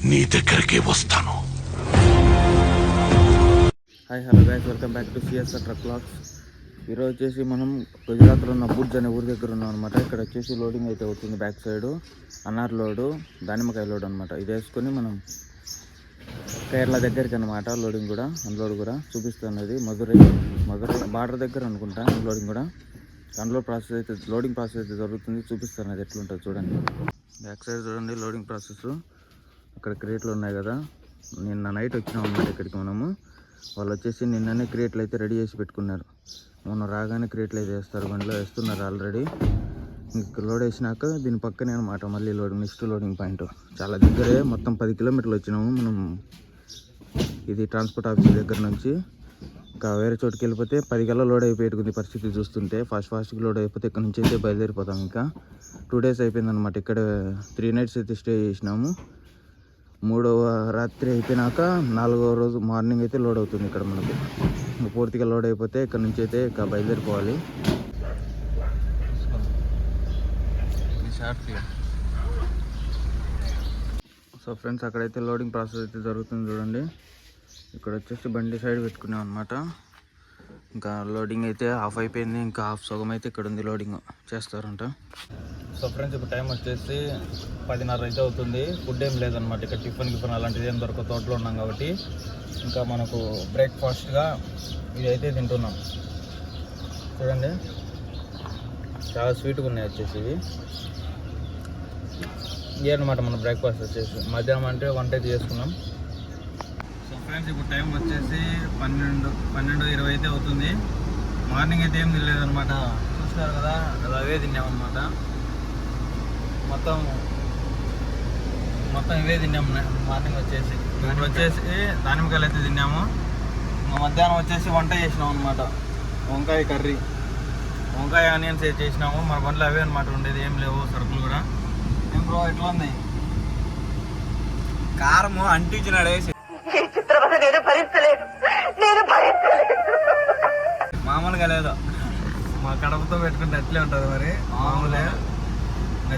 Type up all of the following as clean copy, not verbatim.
నీ దగ్గరకే వస్తాను. Hi hello guys, welcome back to CSR truck vlogs. ఈరోజు వచ్చేసి మనం గుజరాత్లో ఉన్న భుజ్ అనే ఊరి దగ్గర ఉన్నాం అనమాట. ఇక్కడ వచ్చేసి లోడింగ్ అయితే అవుతుంది. బ్యాక్ సైడ్ అన్నార్ లోడు, దానిమ్మకాయ లోడ్ అనమాట. ఇది వేసుకొని మనం కేరళ దగ్గరికి అనమాట. లోడింగ్ కూడా అన్లోడ్ కూడా చూపిస్తున్నది. మధురై బార్డర్ దగ్గర అనుకుంటా అన్లోడింగ్ కూడా. అన్లోడ్ ప్రాసెస్ అయితే లోడింగ్ ప్రాసెస్ అయితే జరుగుతుంది. చూపిస్తున్నది ఎట్లుంటుంది చూడండి. బ్యాక్ సైడ్ చూడండి లోడింగ్ ప్రాసెస్. అక్కడ క్రేట్లు ఉన్నాయి కదా, నిన్న నైట్ వచ్చినాం అన్నమాట ఇక్కడికి మనము. వాళ్ళు వచ్చేసి నిన్ననే క్రేట్లు అయితే రెడీ చేసి పెట్టుకున్నారు. మొన్న రాగానే క్రేట్లు అయితే వేస్తారు, బండిలో వేస్తున్నారు ఆల్రెడీ. ఇంక లోడ్ వేసినాక దీని పక్కనే అనమాట మళ్ళీ లోడింగ్, నెక్స్ట్ లోడింగ్ పాయింట్. చాలా దగ్గరే, మొత్తం 10 కిలోమీటర్లు వచ్చినాము మనం. ఇది ట్రాన్స్పోర్ట్ ఆఫీస్ దగ్గర నుంచి ఇంకా వేరే చోటుకి వెళ్ళిపోతే 10 గల్లా లోడ్ అయిపోయింది పరిస్థితి చూస్తుంటే. ఫాస్ట్గా లోడ్ అయిపోతే ఇక్కడ నుంచి అయితే బయలుదేరిపోతాం. ఇంకా 2 days అయిపోయింది అనమాట. ఇక్కడ 3 nights అయితే స్టే చేసినాము. 3వ రాత్రి అయిపోయినాక 4వ రోజు మార్నింగ్ అయితే లోడ్ అవుతుంది ఇక్కడ మనకు. పూర్తిగా లోడ్ అయిపోతే ఇక్కడ నుంచి అయితే ఇక బయలుదేరిపోవాలి. సో ఫ్రెండ్స్, అక్కడైతే లోడింగ్ ప్రాసెస్ అయితే జరుగుతుంది చూడండి. ఇక్కడ వచ్చేసి బండి సైడ్ పెట్టుకున్నాం అనమాట. ఇంకా లోడింగ్ అయితే హాఫ్ అయిపోయింది, ఇంకా హాఫ్ సగం అయితే ఇక్కడ ఉంది లోడింగ్ చేస్తారంట. సో ఫ్రెండ్స్, ఇప్పుడు టైం వచ్చేసి 10:30 అయితే అవుతుంది. ఫుడ్ ఏం లేదనమాట ఇక్కడ. టిఫిన్ అలాంటిది ఏం దొరక, తోటలో ఉన్నాం కాబట్టి. ఇంకా మనకు బ్రేక్ఫాస్ట్గా ఇది అయితే తింటున్నాం చూడండి. చాలా స్వీట్గా ఉన్నాయి వచ్చేసి ఇవి. ఇదే అనమాట మన బ్రేక్ఫాస్ట్ వచ్చేసి. మధ్యాహ్నం అంటే వంట అయితే చేసుకున్నాం. సో ఫ్రెండ్స్, ఇప్పుడు టైం వచ్చేసి 12:20 అయితే అవుతుంది. మార్నింగ్ అయితే ఏం తినలేదన్నమాట. చూస్తున్నారు కదా, అవే తిన్నామన్నమాట. మొత్తం ఇవే తిన్నాము మార్నింగ్ వచ్చేసి. ఇప్పుడు వచ్చేసి దానిమ్మకాయలు అయితే తిన్నాము. ఇంకా మధ్యాహ్నం వచ్చేసి వంట చేసినాం అనమాట. వంకాయ కర్రీ, వంకాయ ఆనియన్స్ అయితే చేసినాము. మన బండ్లు అవే అనమాట ఉండేది, ఏం లేవు సరుకులు కూడా. ఏం బ్రో ఎట్లా ఉంది? కారము అంటించినాడే. మామూలుగా లేదు, మా కడపతో పెట్టుకుంటే అట్లే ఉంటుంది మరి. మామూలే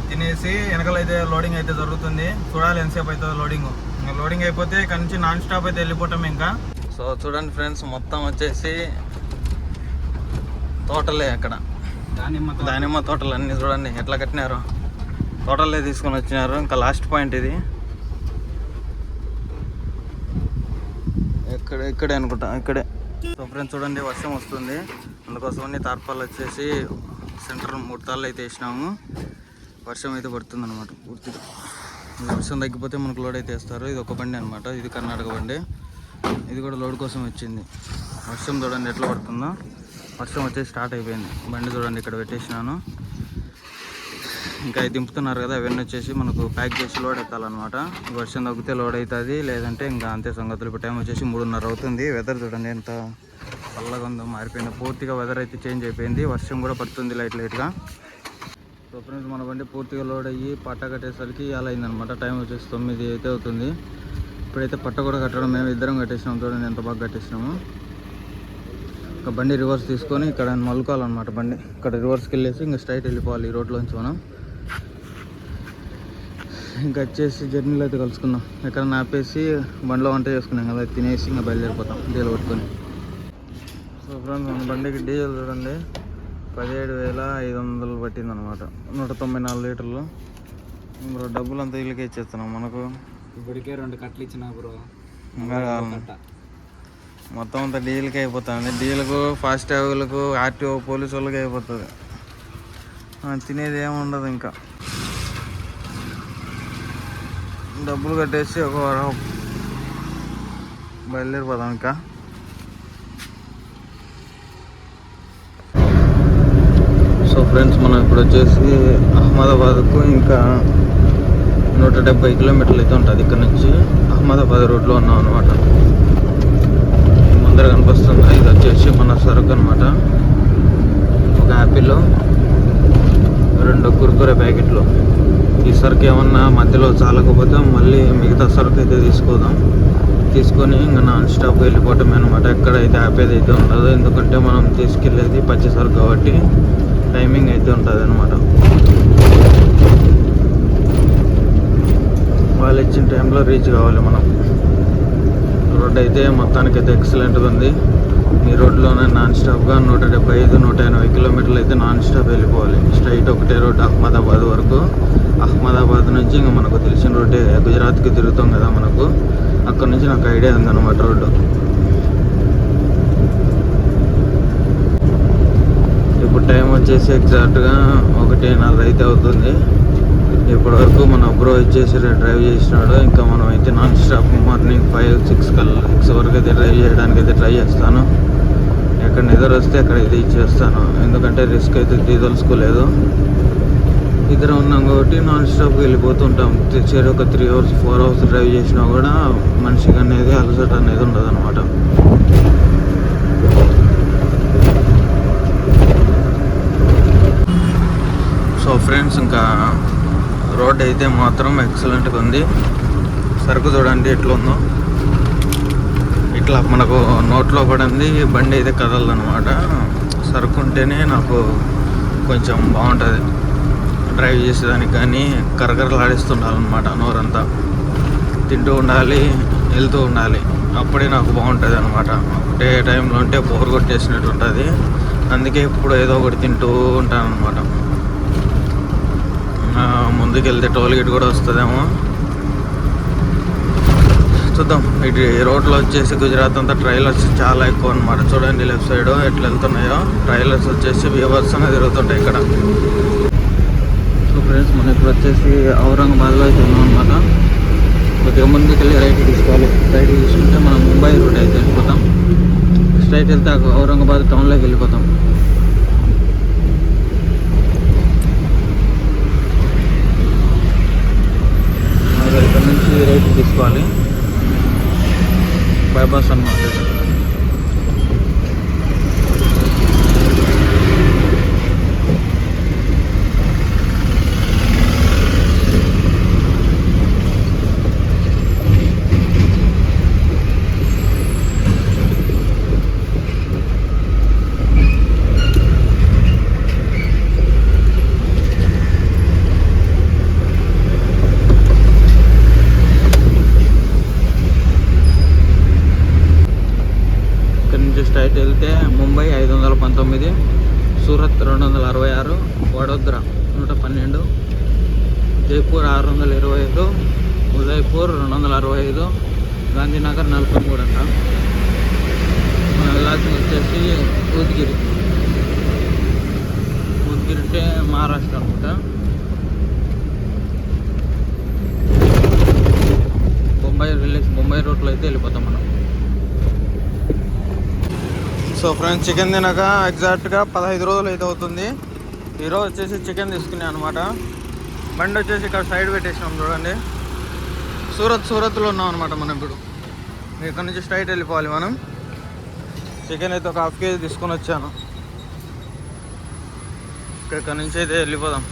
తినేసి వెనకాల అయితే లోడింగ్ అయితే జరుగుతుంది. చూడాలి ఎంతసేపు అవుతుంది లోడింగ్. ఇంకా లోడింగ్ అయిపోతే ఇక్కడ నుంచి నాన్ స్టాప్ అయితే వెళ్ళిపోతాం ఇంకా. సో చూడండి ఫ్రెండ్స్, మొత్తం వచ్చేసి తోటలే అక్కడ. దానిమ్మ తోటలు అన్నీ చూడండి ఎట్లా కట్టినారు. తోటలే తీసుకొని వచ్చినారు. ఇంకా లాస్ట్ పాయింట్ ఇది. ఇక్కడే అనుకుంటా, ఇక్కడే. సో ఫ్రెండ్స్ చూడండి, వర్షం వస్తుంది. అందుకోసమని తార్పాలు వచ్చేసి సెంటర్ 3 తాళ్ళు అయితే వేసినాము. వర్షం అయితే పడుతుంది అనమాట పూర్తిగా. వర్షం తగ్గిపోతే మనకు లోడ్ అయితే వేస్తారు. ఇది ఒక బండి అనమాట, ఇది కర్ణాటక బండి. ఇది కూడా లోడ్ కోసం వచ్చింది. వర్షం చూడండి ఎట్లా పడుతుందో. వర్షం వచ్చేసి స్టార్ట్ అయిపోయింది. బండి చూడండి ఇక్కడ పెట్టేసినాను. ఇంకా ఇది దింపుతున్నారు కదా, అవన్నీ వచ్చేసి మనకు ప్యాక్ చేసి లోడ్ ఎత్తాలన్నమాట. వర్షం తగ్గితే లోడ్ అవుతుంది, లేదంటే ఇంకా అంతే సంగతులు. ఇప్పుడు టైం వచ్చేసి 3:30 అవుతుంది. వెదర్ చూడండి ఎంత చల్లగా ఉందో, మారిపోయింది పూర్తిగా. వెదర్ అయితే చేంజ్ అయిపోయింది, వర్షం కూడా పడుతుంది లైట్గా. సో ఫ్రెండ్స్, మన బండి పూర్తిగా లోడ్ అయ్యి పట్ట కట్టేసరికి అలా అయిందనమాట. టైం వచ్చేసి 9 అయితే అవుతుంది. ఇప్పుడైతే పట్ట కూడా కట్టడం మేము ఇద్దరం కట్టేసినాము. చూడండి ఎంత బాగా కట్టేసినాము. ఇంకా బండి రివర్స్ తీసుకొని ఇక్కడ మలుకోవాలన్నమాట. బండి ఇక్కడ రివర్స్కి వెళ్ళేసి ఇంకా స్ట్రైట్ వెళ్ళిపోవాలి ఈ రోడ్లోంచి మనం. ఇంకా వచ్చేసి జర్నీలో అయితే కలుసుకుందాం. ఎక్కడ ఆపేసి బండిలో వంట చేసుకున్నాం కదా, తినేసి ఇంకా బయలుదేరిపోతాం డీజిల్ కొట్టుకొని. సో ఫ్రెండ్స్, మన బండికి డీజిల్ చూడండి 17,500 పట్టింది అనమాట. 194 లీటర్లు. బ్రో డబ్బులు అంతా ఇళ్ళకే ఇచ్చేస్తున్నాం మనకు. ఇప్పటికే 2 కట్టలు ఇచ్చినా బ్రో. మొత్తం అంతా డీజిల్కే అయిపోతుంది. డీజిల్కు, ఫాస్ట్ ట్యాగులకు, ఆర్టీఓ పోలీసు వాళ్ళకి అయిపోతుంది. తినేది ఏమి ఉండదు. ఇంకా డబ్బులు కట్టేసి ఒక వారం బయలుదేరిపోదాం ఇంకా. సో ఫ్రెండ్స్, మనం ఇప్పుడు వచ్చేసి అహ్మదాబాద్కు ఇంకా 170 కిలోమీటర్లు అయితే ఉంటుంది. ఇక్కడ నుంచి అహ్మదాబాద్ రోడ్లో ఉన్నాం అనమాట. ముందర కనిపిస్తుంది, ఇది వచ్చేసి మన సరుకు అనమాట. ఒక యాపిల్, 2 కుర్కురే ప్యాకెట్లు. ఈ సరుకు ఏమన్నా మధ్యలో చాలకపోతే మళ్ళీ మిగతా సరుకు అయితే తీసుకొని ఇంకా నాన్ స్టాప్ వెళ్ళిపోవటమే అనమాట. ఎక్కడైతే ఆపేది అయితే ఉండదు, ఎందుకంటే మనం తీసుకెళ్ళేది పచ్చి సరుకు కాబట్టి టైమింగ్ అయితే ఉంటుంది అనమాట. వాళ్ళు ఇచ్చిన టైంలో రీచ్ కావాలి మనం. రోడ్ అయితే మొత్తానికైతే ఎక్సలెంట్గా ఉంది. ఈ రోడ్లోనే నాన్ స్టాప్గా 175-180 కిలోమీటర్లు అయితే నాన్ స్టాప్ వెళ్ళిపోవాలి. స్ట్రైట్ ఒకటే రోడ్ అహ్మదాబాద్ వరకు. అహ్మదాబాద్ నుంచి ఇంకా మనకు తెలిసిన రోడ్డే గుజరాత్కి తిరుగుతాం కదా మనకు, అక్కడ నుంచి నాకు ఐడియా ఉందన్నమాట రోడ్డు. ఇప్పుడు టైం వచ్చేసి ఎగ్జాక్ట్గా 1:30 అయితే అవుతుంది. ఇప్పటి వరకు మన బ్రో వచ్చేసి డ్రైవ్ చేసినాడు. ఇంకా మనం అయితే నాన్ స్టాప్ మార్నింగ్ 5-6 వరకు అయితే డ్రైవ్ చేయడానికి అయితే ట్రై చేస్తాను. ఎక్కడ నిద్ర వస్తే అక్కడ అయితే ఇచ్చేస్తాను, ఎందుకంటే రిస్క్ అయితే తీదలుచుకోలేదు. ఇద్దరు ఉన్నాం కాబట్టి నాన్ స్టాప్కి వెళ్ళిపోతుంటాం. తెచ్చేది ఒక 3 hours 4 hours డ్రైవ్ చేసినా కూడా మనిషికి అనేది అలసట అనేది ఉండదు అనమాట. సో ఫ్రెండ్స్, ఇంకా రోడ్ అయితే మాత్రం ఎక్సలెంట్గా ఉంది. సరుకు చూడండి ఎట్లా ఉందో. ఇట్లా మనకు నోట్లో పడింది, బండి అయితే కదలదనమాట. సరుకు ఉంటేనే నాకు కొంచెం బాగుంటుంది డ్రైవ్ చేసేదానికి. కానీ కరకరలాడిస్తుండాలన్నమాట నోరంతా. తింటూ ఉండాలి, వెళ్తూ ఉండాలి, అప్పుడే నాకు బాగుంటుంది అనమాట. ఒకటే టైంలో ఉంటే బోర్ కొట్టేసినట్టు ఉంటుంది. అందుకే ఇప్పుడు ఏదో ఒకటి తింటూ ఉంటాను అనమాట. ముందుకెళ్తే టోల్ గేట్ కూడా వస్తుందేమో చూద్దాం. ఇటు రోడ్లో వచ్చేసి గుజరాత్ అంతా ట్రైలర్స్ చాలా ఎక్కువ అనమాట. చూడండి లెఫ్ట్ సైడ్ ఎట్లా వెళ్తున్నాయో. ట్రైలర్స్ వచ్చేసి వ్యూవర్స్ అనేది తిరుగుతుంటాయి ఇక్కడ. సో ఫ్రెండ్స్, మనం ఇప్పుడు వచ్చేసి ఔరంగాబాద్లో అయితే ఉన్నాం అనమాట. కొద్దిగా ముందుకు వెళ్ళి రైట్ తీసుకోవాలి. రైట్ తీసుకుంటే మనం ముంబై రూట్ అయితే వెళ్ళిపోతాం. స్ట్రైట్ వెళ్తే ఔరంగాబాద్ టౌన్లోకి వెళ్ళిపోతాం. ఇక్కడ నుంచి రైట్ తీసుకోవాలి. బైపాస్ అన్నమాట. స్ట్రైట్ వెళ్తే ముంబై 519, సూరత్ 266, వడోదర 112, జైపూర్ 625, ఉదయ్పూర్ 265, గాంధీనగర్ 43 అంట. మనం వెళ్ళాల్సింది వచ్చేసి ఉద్గిరి. ఉద్గిరి అంటే మహారాష్ట్ర అనమాట. బొంబాయి రోడ్లో అయితే వెళ్ళిపోతాం మనం. సో ఫ్రెండ్స్, చికెన్ తినక ఎగ్జాక్ట్గా 15 రోజులు అయితే అవుతుంది. ఈరోజు వచ్చేసి చికెన్ తీసుకున్నాను అనమాట. బండి వచ్చేసి ఇక్కడ సైడ్ పెట్టేసినాం చూడండి. సూరత్లో ఉన్నాం అనమాట మనం ఇప్పుడు. ఇక్కడ నుంచి స్ట్రైట్ వెళ్ళిపోవాలి మనం. చికెన్ అయితే ఒక 1/2 kg తీసుకొని వచ్చాను. ఇక్కడ నుంచి అయితే వెళ్ళిపోదాం.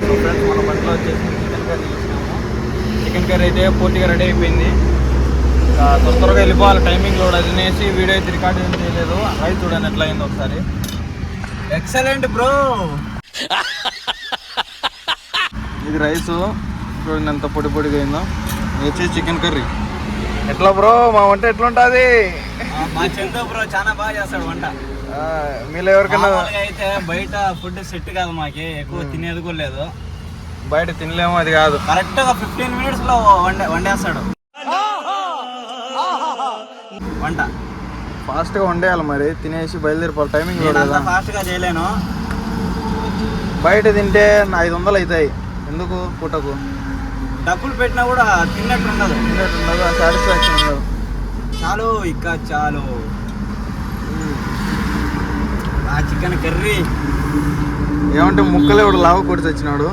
సో ఫ్రెండ్స్, మన బండిలో వచ్చేసి చికెన్ కర్రీ తీసుకున్నాము. చికెన్ కర్రీ అయితే పూర్తిగా రెడీ అయిపోయింది. త్వరగా వెళ్ళిపోవాలి. టైమింగ్ లోడ్ అది తినేసి వీడియో అయితే రికార్డ్ ఏం చేయలేదు. రైస్ చూడండి ఎట్లా అయిందో ఒకసారి. Excellent bro. ఇది రైస్ చూడండి ఎంత పొడిగా అయిందో. ఇది వచ్చేసి చికెన్ కర్రీ. ఎట్లా బ్రో మా వంట ఎట్లా ఉంటుంది? మా చందు బ్రో చాలా బాగా చేస్తాడు వంట. మీలో ఎవరికైనా అయితే బయట ఫుడ్ సెట్ కాదు, మాకి ఎక్కువ తినేది కూడా లేదు. బయట తినలేము, అది కాదు. కరెక్ట్గా 15 minutes లో వండేస్తాడు వంట. ఫాస్ట్గా వండేయాలి మరి, తినేసి బయలుదేరిపోవాలి. టైమింగ్ ఫాస్ట్గా చేయలేను. బయట తింటే 500 అవుతాయి. ఎందుకు పూటకు డబ్బులు పెట్టినా కూడా తిన్నట్టు ఉండదు, సాటిస్ఫాక్షన్ ఉండదు. చాలు ఇక చాలు. ఆ చికెన్ కర్రీ ఏమంటే ముక్కలే ఇప్పుడు లావు కొట్టి వచ్చినాడు.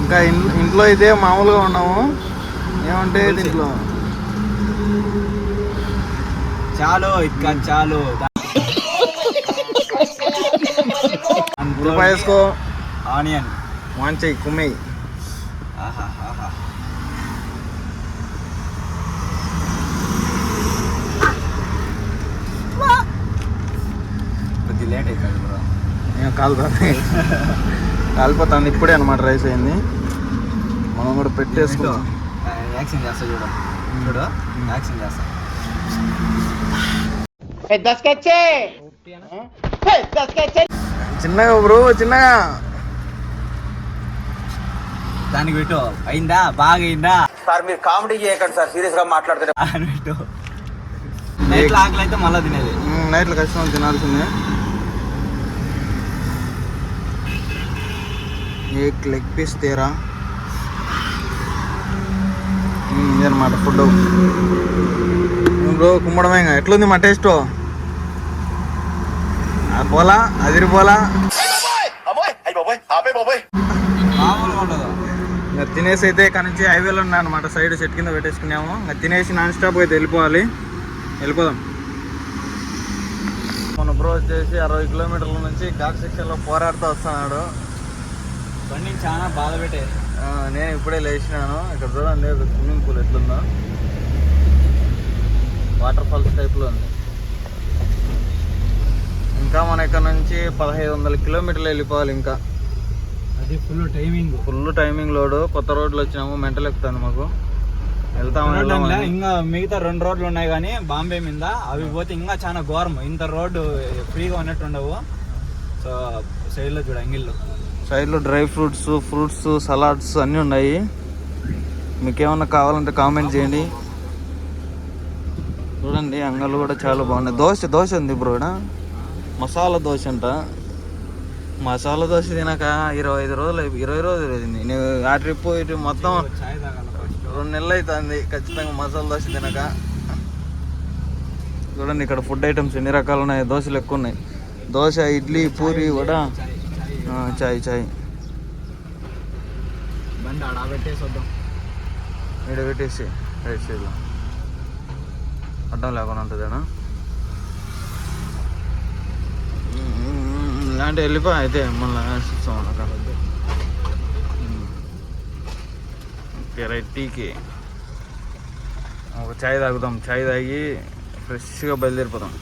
ఇంకా ఇంట్లో అయితే మామూలుగా ఉన్నాము. ఏమంటే దీంట్లో చాలు ఇక చాలు. రూపాయి వేసుకో. ఆనియన్ మంచి కుమ్మేయి. కొద్ది లేట్ అవుతుంది బ్రో. ఏం కాదు కాలిపోతుంది ఇప్పుడే అనమాట రైస్ అయింది. మనం కూడా పెట్టేసుకుంటాం. యాక్షన్ చేస్తా చూడు చూడు యాక్షన్ చేస్తా. చిన్నగా బ్రో చిన్నగా దానికి పెట్టు. అయిందా బాగా అయిందా సార్? మీరు కామెడీ చేయకండి సార్, సీరియస్ గా మాట్లాడుతున్నారు. అని పెట్టు. నైట్లో ఆకలి అయితే మళ్ళీ తినేది. నైట్లో ఖచ్చితంగా తినాల్సిందే. ఏక్ లెగ్ పీస్ తేరా ఇదనమాట ఫుడ్ బ్రో. కుమ్మడమే ఎట్లుంది మా టేస్ట్? పోలా అదిరిపోలా. మామూలుగా ఉండదు. ఇంకా తినేసి అయితే ఇక్కడ నుంచి హైవేలో ఉన్నా అనమాట, సైడ్ సెట్ కింద పెట్టేసుకున్నాము. ఇంకా తినేసి నాన్ స్టాప్ అయితే వెళ్ళిపోదాం. మన బ్రో వచ్చేసి 60 కిలోమీటర్ల నుంచి ఘాట్ సెక్షన్లో పోరాడుతూ వస్తున్నాడు. బండి చాలా బాధ పెట్టే. నేను ఇప్పుడే లేచినాను. ఇక్కడ చూడండి ఒక స్విమ్మింగ్ పూల్ ఎట్లుందో, వాటర్ ఫాల్స్ టైప్లో ఉంది. ఇంకా మన ఇక్కడ నుంచి 1500 కిలోమీటర్లు వెళ్ళిపోవాలి. ఇంకా అది ఫుల్ టైమింగ్ లోడు. కొత్త రోడ్లు వచ్చినాము, మెంటల్ ఎక్కుతాను మాకు. వెళ్తాము. ఇంకా మిగతా 2 రోడ్లు ఉన్నాయి కానీ బాంబే మీద అవి పోతే ఇంకా చాలా ఘోరం. ఇంత రోడ్డు ఫ్రీగా ఉన్నట్టు ఉండవు. సో సైడ్లో చూడ అంగిల్లో సైడ్లో డ్రై ఫ్రూట్స్ సలాడ్స్ అన్నీ ఉన్నాయి. మీకు ఏమన్నా కావాలంటే కామెంట్ చేయండి. చూడండి అంగళ్ళు కూడా చాలా బాగున్నాయి. దోశ ఉంది బ్రో. మసాలా దోశ అంట. మసాలా దోశ తినాక 20 రోజులు అయింది. నేను ఆ ట్రిప్ ఇటు మొత్తం 2 నెలలు అవుతుంది ఖచ్చితంగా మసాలా దోశ తినక. చూడండి ఇక్కడ ఫుడ్ ఐటమ్స్ ఎన్ని రకాలు ఉన్నాయి. దోశలు ఎక్కువ ఉన్నాయి. దోశ, ఇడ్లీ, పూరి, వడ, చాయ్. బండి ఆడ పెట్టేసి వద్దాం. ఇక్కడ పెట్టేసి రైట్ సైడ్లో అడ్డం లేకుండా ఉంటుందేనా? ఇలాంటి వెళ్ళిపో అయితే మళ్ళీ చూస్తాం. Okay right. టీకి ఒక చాయ్ తాగుదాం. చాయ్ తాగి ఫ్రెష్గా బయలుదేరిపోతాం.